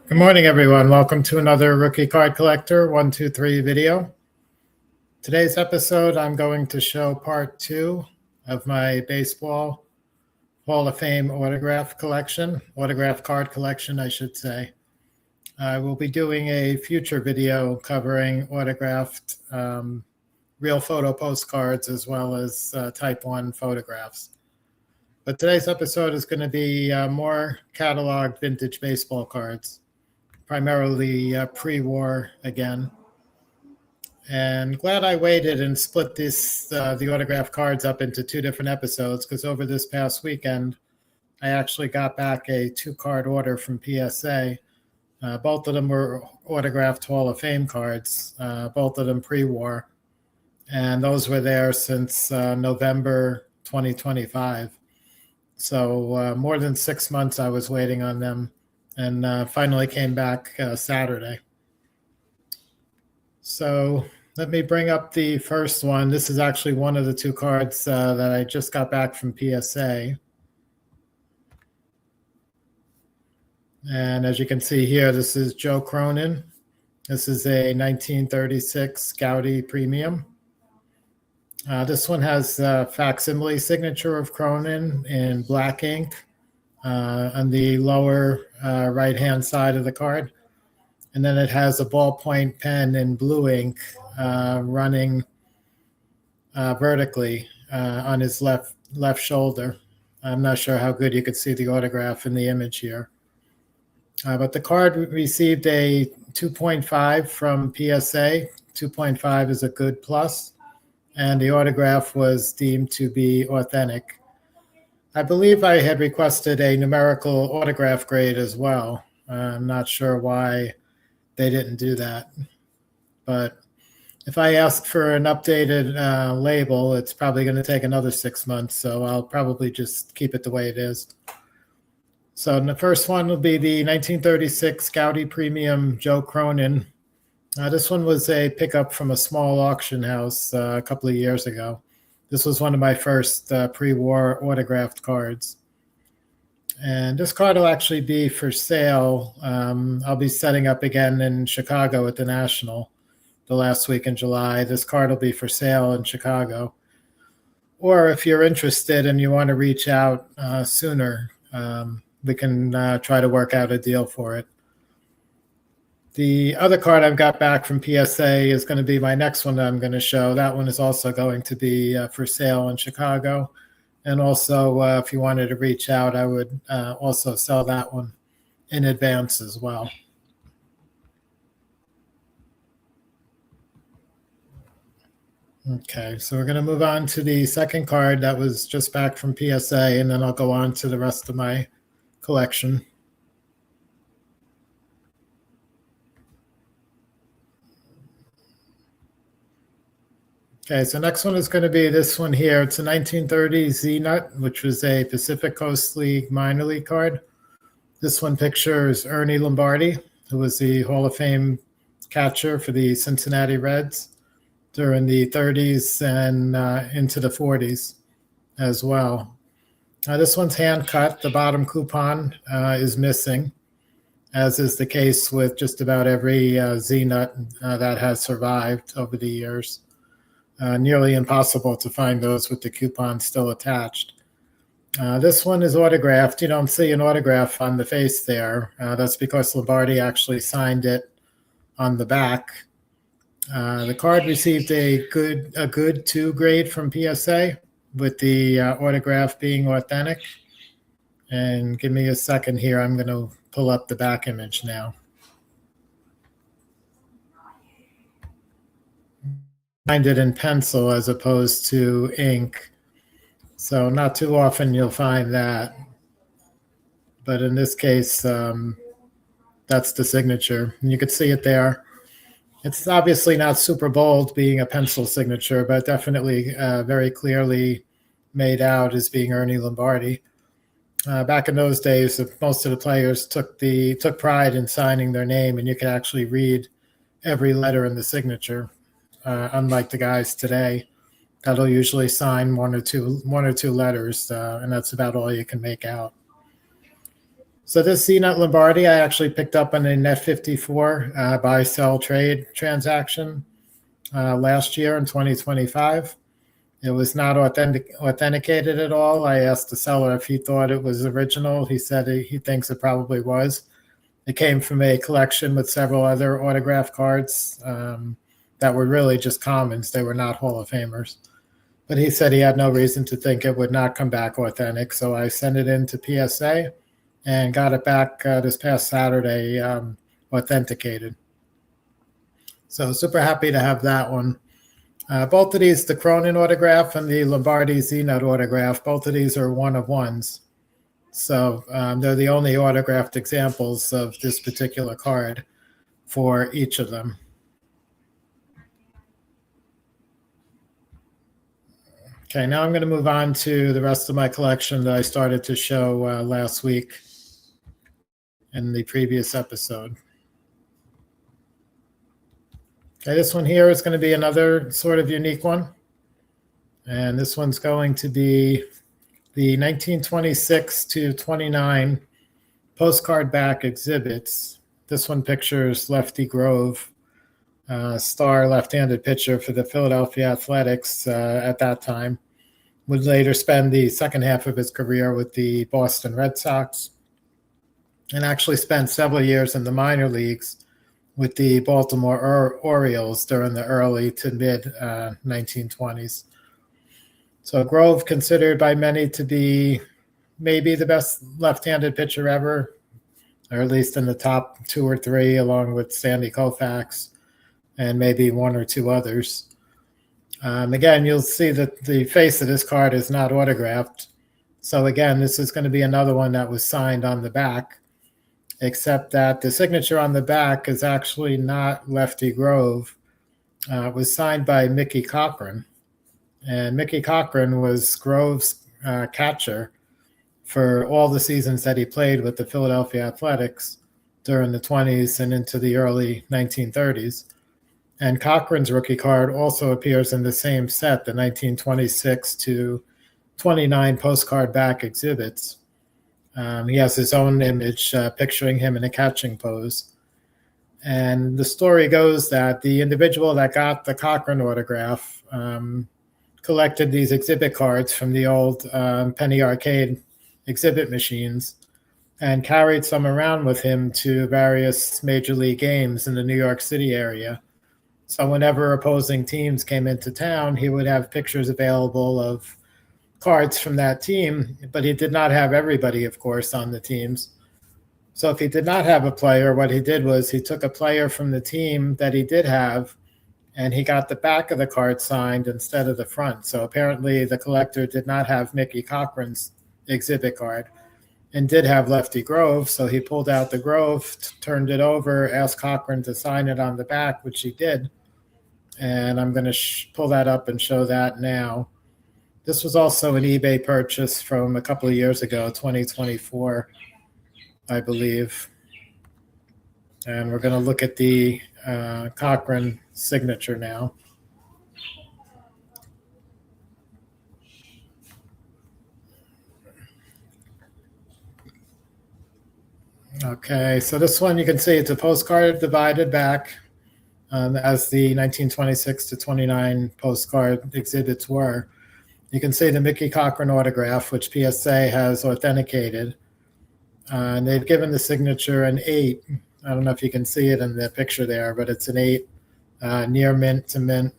Good morning, everyone. Welcome to another Rookie Card Collector 123 video. Today's episode, I'm going to show part 2 of my baseball Hall of Fame autograph card collection, I should say. I will be doing a future video covering autographed real photo postcards as well as Type 1 photographs. But today's episode is going to be more cataloged vintage baseball cards, primarily pre-war again. And glad I waited and split the autograph cards up into 2 different episodes, because over this past weekend, I actually got back a 2-card order from PSA. Both of them were autographed Hall of Fame cards, both of them pre-war. And those were there since November 2025. So more than 6 months I was waiting on them, and finally came back Saturday. So let me bring up the first one. This is actually one of the 2 cards that I just got back from PSA. And as you can see here, this is Joe Cronin. This is a 1936 Goudey Premium. This one has a facsimile signature of Cronin in black ink on the lower right-hand side of the card. And then it has a ballpoint pen in blue ink running vertically on his left shoulder. I'm not sure how good you could see the autograph in the image here. But the card received a 2.5 from PSA. 2.5 is a good plus. And the autograph was deemed to be authentic. I believe I had requested a numerical autograph grade as well. I'm not sure why they didn't do that. But if I ask for an updated label, it's probably going to take another 6 months, so I'll probably just keep it the way it is. So the first one will be the 1936 Goudey Premium Joe Cronin. This one was a pickup from a small auction house a couple of years ago. This was one of my first pre-war autographed cards. And this card will actually be for sale. I'll be setting up again in Chicago at the National the last week in July. This card will be for sale in Chicago. Or if you're interested and you want to reach out sooner, we can try to work out a deal for it. The other card I've got back from PSA is going to be my next one that I'm going to show. That one is also going to be for sale in Chicago. And also, if you wanted to reach out, I would also sell that one in advance as well. Okay, so we're going to move on to the second card that was just back from PSA, and then I'll go on to the rest of my collection. Okay, so next one is going to be this one here. It's a 1930 Z-Nut, which was a Pacific Coast League minor league card. This one pictures Ernie Lombardi, who was the Hall of Fame catcher for the Cincinnati Reds during the 30s and into the 40s as well. This one's hand cut. The bottom coupon is missing, as is the case with just about every Z-Nut that has survived over the years. Nearly impossible to find those with the coupon still attached. This one is autographed. You don't see an autograph on the face there. That's because Lombardi actually signed it on the back. The card received a good 2 grade from PSA, with the autograph being authentic. And give me a second here. I'm going to pull up the back image now. Signed it in pencil as opposed to ink. So not too often you'll find that. But in this case, that's the signature. And you can see it there. It's obviously not super bold being a pencil signature, but definitely very clearly made out as being Ernie Lombardi. Back in those days, most of the players took pride in signing their name, and you could actually read every letter in the signature. Unlike the guys today, that'll usually sign one or two letters, and that's about all you can make out. So this C-Nut Lombardi, I actually picked up on a Net 54 buy, sell, trade transaction last year in 2025. It was not authenticated at all. I asked the seller if he thought it was original. He said he thinks it probably was. It came from a collection with several other autograph cards that were really just commons. They were not Hall of Famers. But he said he had no reason to think it would not come back authentic. So I sent it in to PSA and got it back this past Saturday authenticated. So super happy to have that one. Both of these, the Cronin autograph and the Lombardi Z-Nut autograph, both of these are one of ones. So they're the only autographed examples of this particular card for each of them. Okay, now I'm going to move on to the rest of my collection that I started to show last week in the previous episode. Okay, this one here is going to be another sort of unique one. And this one's going to be the 1926 to 29 postcard back exhibits. This one pictures Lefty Grove, star left-handed pitcher for the Philadelphia Athletics at that time. Would later spend the second half of his career with the Boston Red Sox and actually spent several years in the minor leagues with the Baltimore Orioles during the early to mid 1920s. So Grove, considered by many to be maybe the best left-handed pitcher ever, or at least in the top 2 or 3, along with Sandy Koufax and maybe 1 or 2 others. Again, you'll see that the face of this card is not autographed. So again, this is going to be another one that was signed on the back, except that the signature on the back is actually not Lefty Grove. It was signed by Mickey Cochrane. And Mickey Cochrane was Grove's catcher for all the seasons that he played with the Philadelphia Athletics during the 20s and into the early 1930s. And Cochrane's rookie card also appears in the same set, the 1926 to 29 postcard back exhibits. He has his own image picturing him in a catching pose. And the story goes that the individual that got the Cochrane autograph collected these exhibit cards from the old penny arcade exhibit machines and carried some around with him to various major league games in the New York City area. So whenever opposing teams came into town, he would have pictures available of cards from that team, but he did not have everybody, of course, on the teams. So if he did not have a player, what he did was he took a player from the team that he did have, and he got the back of the card signed instead of the front. So apparently the collector did not have Mickey Cochrane's exhibit card and did have Lefty Grove. So he pulled out the Grove, turned it over, asked Cochrane to sign it on the back, which he did. And I'm going to pull that up and show that now. This was also an eBay purchase from a couple of years ago, 2024, I believe. And we're going to look at the Cochrane signature now. Okay, so this one you can see it's a postcard divided back as the 1926 to 29 postcard exhibits were. You can see the Mickey Cochrane autograph, which PSA has authenticated. And they've given the signature an 8. I don't know if you can see it in the picture there, but it's an 8, near mint to mint.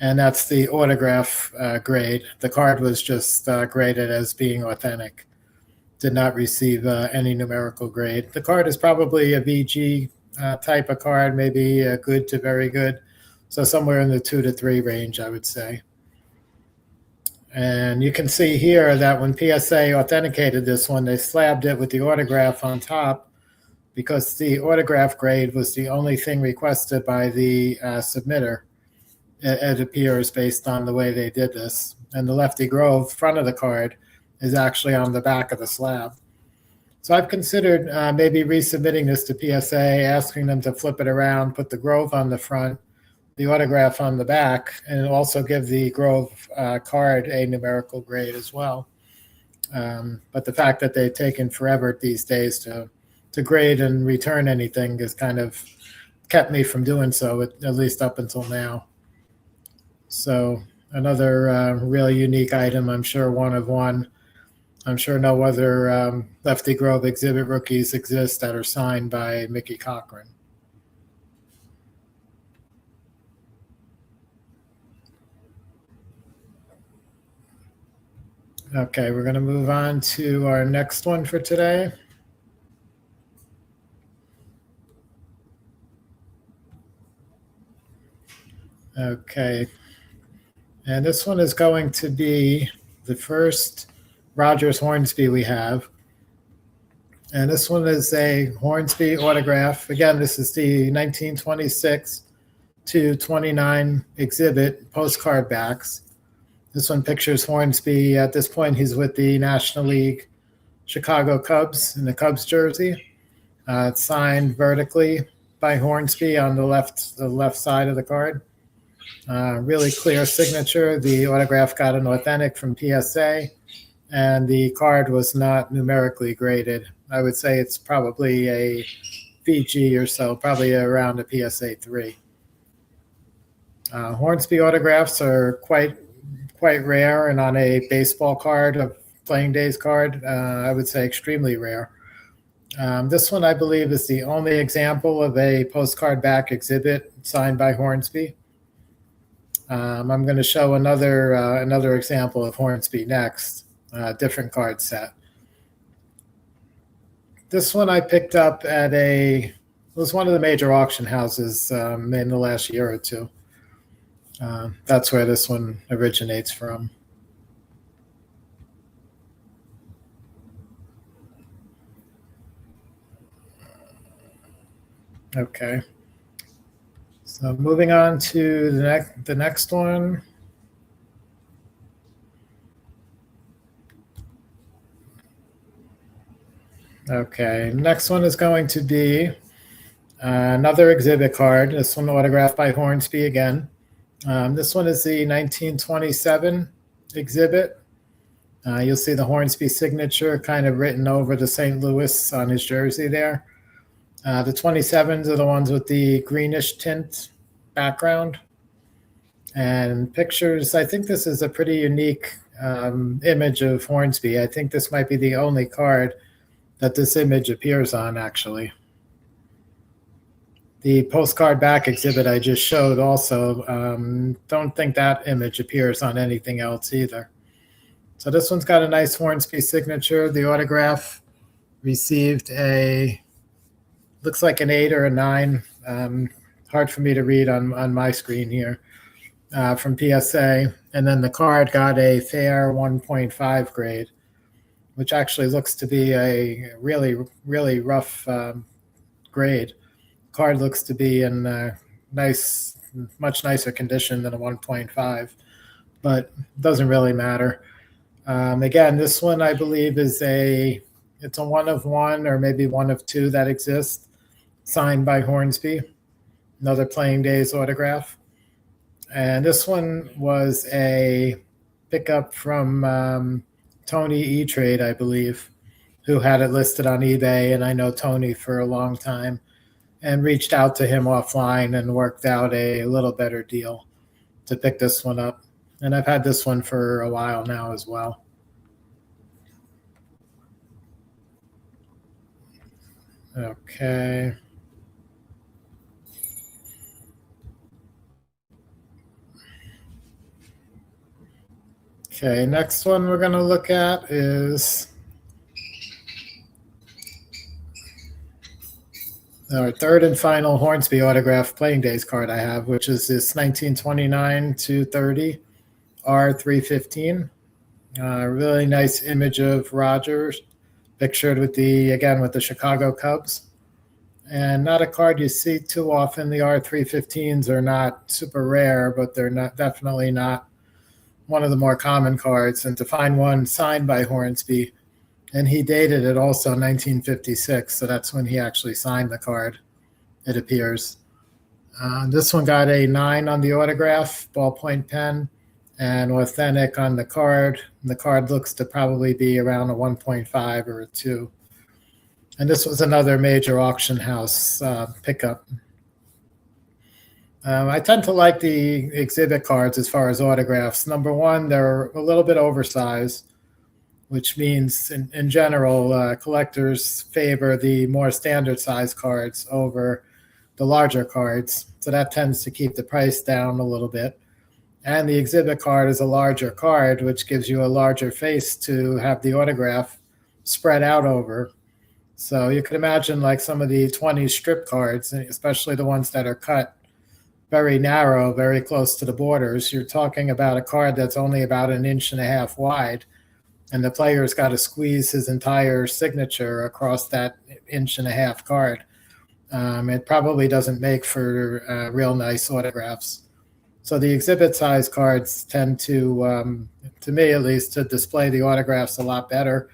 And that's the autograph grade. The card was just graded as being authentic. Did not receive any numerical grade. The card is probably a VG type of card, maybe a good to very good. So somewhere in the 2 to 3 range, I would say. And you can see here that when PSA authenticated this one, they slabbed it with the autograph on top because the autograph grade was the only thing requested by the submitter. It appears based on the way they did this. And the Lefty Grove front of the card is actually on the back of the slab. So I've considered maybe resubmitting this to PSA, asking them to flip it around, put the Grove on the front, the autograph on the back, and also give the Grove card a numerical grade as well. But the fact that they've taken forever these days to grade and return anything has kind of kept me from doing so, at least up until now. So another really unique item, I'm sure one of one. I'm sure no other Lefty Grove exhibit rookies exist that are signed by Mickey Cochrane. Okay, we're going to move on to our next one for today. Okay, and this one is going to be the first Rogers Hornsby we have. And this one is a Hornsby autograph. Again, this is the 1926 to 29 exhibit postcard backs. This one pictures Hornsby. At this point, he's with the National League Chicago Cubs in the Cubs jersey. It's signed vertically by Hornsby on the left side of the card. Really clear signature. The autograph got an authentic from PSA, and the card was not numerically graded. I would say it's probably a VG or so, probably around a PSA 3. Hornsby autographs are quite rare, and on a baseball card, a playing days card, I would say extremely rare. This one, I believe, is the only example of a postcard back exhibit signed by Hornsby. I'm going to show another example of Hornsby next, different card set. This one I picked up at it was one of the major auction houses in the last year or two. That's where this one originates from. Okay. So moving on to the next one. Okay, next one is going to be another exhibit card. This one autographed by Hornsby again. This one is the 1927 exhibit. You'll see the Hornsby signature kind of written over the St. Louis on his jersey there. The 27s are the ones with the greenish tint background. And pictures, I think this is a pretty unique image of Hornsby. I think this might be the only card that this image appears on, actually. The postcard back exhibit I just showed also, don't think that image appears on anything else either. So this one's got a nice Hornsby signature. The autograph received looks like an 8 or a 9. Hard for me to read on my screen here, from PSA. And then the card got a fair 1.5 grade, which actually looks to be a really, really rough grade. Card looks to be in much nicer condition than a 1.5, but doesn't really matter. Again, this one I believe it's a one of one or maybe one of two that exist, signed by Hornsby. Another Playing Days autograph. And this one was a pickup from Tony E-Trade, I believe, who had it listed on eBay. And I know Tony for a long time and reached out to him offline and worked out a little better deal to pick this one up. And I've had this one for a while now as well. Okay. Okay, next one we're going to look at is our third and final Hornsby autograph Playing Days card I have, which is this 1929 to 30 R315. Really nice image of Rogers, pictured with the Chicago Cubs. And not a card you see too often. The R315s are not super rare, but they're definitely not one of the more common cards. And to find one signed by Hornsby, and he dated it also 1956, so that's when he actually signed the card, it appears. This one got a 9 on the autograph, ballpoint pen, and authentic on the card. The card looks to probably be around a 1.5 or a 2. And this was another major auction house pickup. I tend to like the exhibit cards as far as autographs. Number one, they're a little bit oversized, which means in general, collectors favor the more standard size cards over the larger cards. So that tends to keep the price down a little bit. And the exhibit card is a larger card, which gives you a larger face to have the autograph spread out over. So you could imagine like some of the 20 strip cards, especially the ones that are cut very narrow, very close to the borders. You're talking about a card that's only about 1.5 inches wide, and the player's got to squeeze his entire signature across that 1.5 inch card. It probably doesn't make for real nice autographs. So the exhibit size cards tend to me at least, to display the autographs a lot better.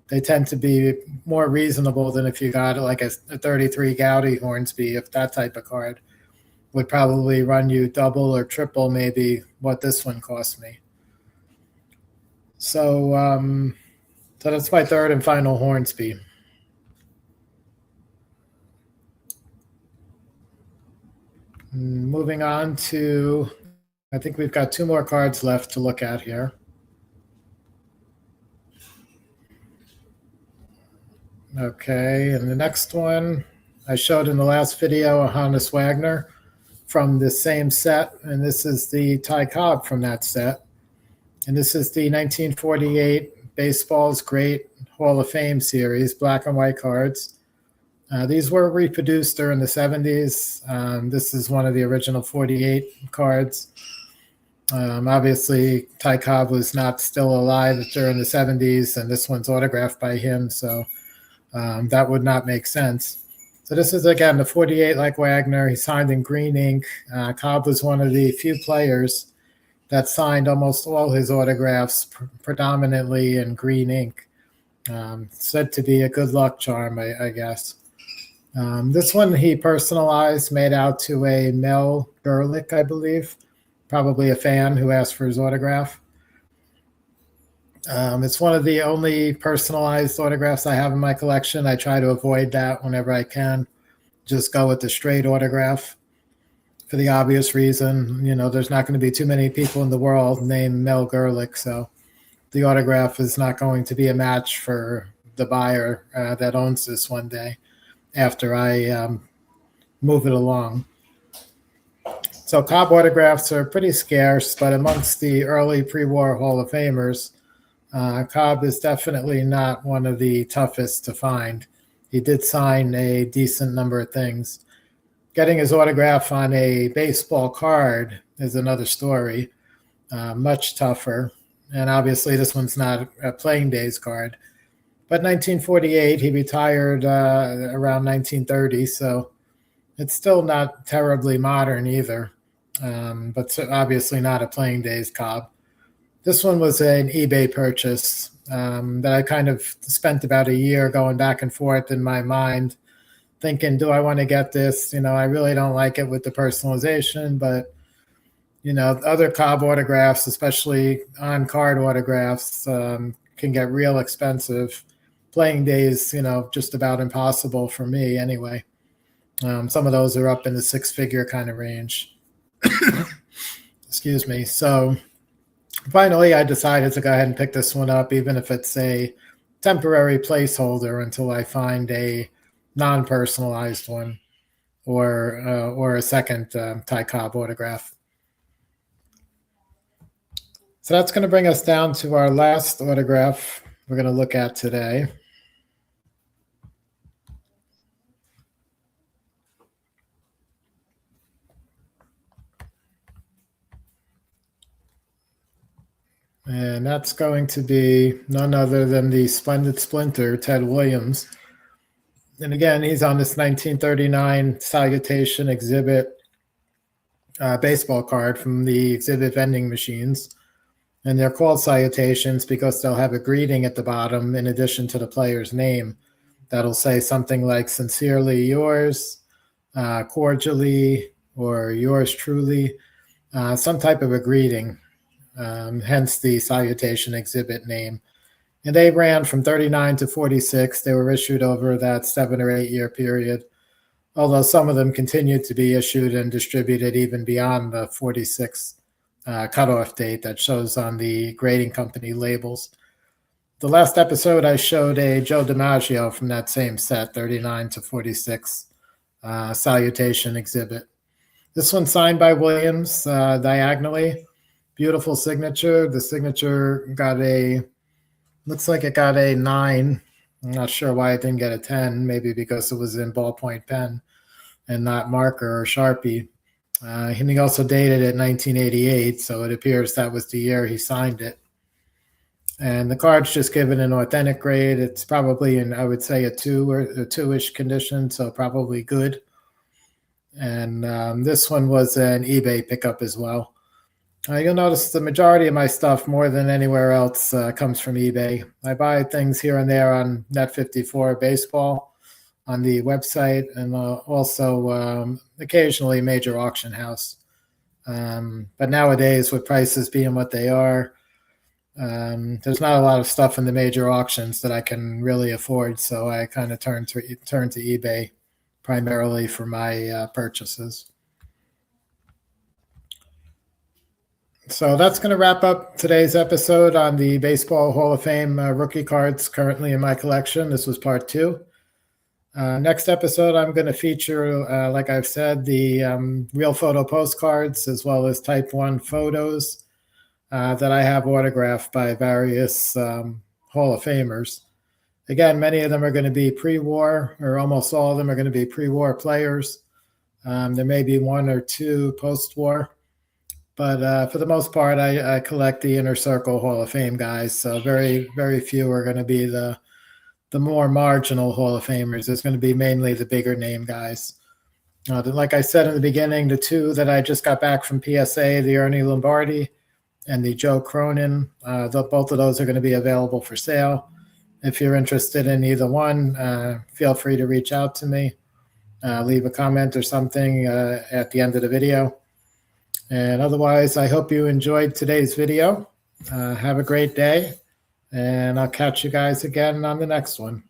They tend to be more reasonable than if you got like a 33 Gaudy Hornsby, if that type of card would probably run you double or triple maybe what this one cost me. So that's my third and final Hornsby. Moving on to, I think we've got 2 more cards left to look at here. Okay, and the next one I showed in the last video, a Honus Wagner from the same set, and this is the Ty Cobb from that set. And this is the 1948 Baseball's Great Hall of Fame series, black and white cards. These were reproduced during the 70s. This is one of the original 48 cards. Obviously, Ty Cobb was not still alive during the 70s, and this one's autographed by him, so that would not make sense. So this is, again, the 48 like Wagner. He signed in green ink. Cobb was one of the few players that signed almost all his autographs predominantly in green ink. Said to be a good luck charm, I guess. This one he personalized, made out to a Mel Gerlich, I believe, probably a fan who asked for his autograph. It's one of the only personalized autographs I have in my collection. I try to avoid that whenever I can. Just go with the straight autograph for the obvious reason. You know, there's not going to be too many people in the world named Mel Gerlich, so the autograph is not going to be a match for the buyer that owns this one day after I move it along. So Cobb autographs are pretty scarce, but amongst the early pre-war Hall of Famers, Cobb is definitely not one of the toughest to find. He did sign a decent number of things. Getting his autograph on a baseball card is another story, much tougher. And obviously this one's not a playing days card. But 1948, he retired around 1930, so it's still not terribly modern either, but obviously not a playing days Cobb. This one was an eBay purchase that I kind of spent about a year going back and forth in my mind, thinking, do I want to get this? You know, I really don't like it with the personalization, but, you know, other Cobb autographs, especially on-card autographs, can get real expensive. Playing days, you know, just about impossible for me anyway. Some of those are up in the 6-figure kind of range. Excuse me. So finally, I decided to go ahead and pick this one up, even if it's a temporary placeholder until I find a non-personalized one or a second Ty Cobb autograph. So that's going to bring us down to our last autograph we're going to look at today. And that's going to be none other than the Splendid Splinter, Ted Williams. And again, he's on this 1939 Salutation exhibit baseball card from the exhibit vending machines. And they're called salutations because they'll have a greeting at the bottom in addition to the player's name. That'll say something like sincerely yours, cordially, or yours truly, some type of a greeting. hence the salutation exhibit name. And they ran from 39 to 46. They were issued over that 7 or 8 year period, although some of them continued to be issued and distributed even beyond the 46 cutoff date that shows on the grading company labels. The last episode, I showed a Joe DiMaggio from that same set, 39 to 46 salutation exhibit. This one signed by Williams diagonally. Beautiful signature. The signature looks like it got a 9. I'm not sure why it didn't get a 10, maybe because it was in ballpoint pen and not marker or Sharpie. And he also dated it 1988, so it appears that was the year he signed it. And the card's just given an authentic grade. It's probably I would say a 2 or a 2-ish condition, so probably good. And this one was an eBay pickup as well. You'll notice the majority of my stuff, more than anywhere else, comes from eBay. I buy things here and there on Net54 Baseball on the website, and also occasionally Major Auction House. But nowadays, with prices being what they are, there's not a lot of stuff in the major auctions that I can really afford, so I kind of turn to eBay primarily for my purchases. So that's going to wrap up today's episode on the Baseball Hall of Fame rookie cards currently in my collection. This was part 2. Next episode, I'm going to feature, like I've said, the real photo postcards as well as Type 1 photos that I have autographed by various Hall of Famers. Again, many of them are going to be pre-war, or almost all of them are going to be pre-war players. There may be 1 or 2 post-war, but for the most part, I collect the Inner Circle Hall of Fame guys. So very, very few are going to be the more marginal Hall of Famers. It's going to be mainly the bigger name guys. Like I said in the beginning, the 2 that I just got back from PSA, the Ernie Lombardi and the Joe Cronin, both of those are going to be available for sale. If you're interested in either one, feel free to reach out to me. Leave a comment or something at the end of the video. And otherwise, I hope you enjoyed today's video. Have a great day, and I'll catch you guys again on the next one.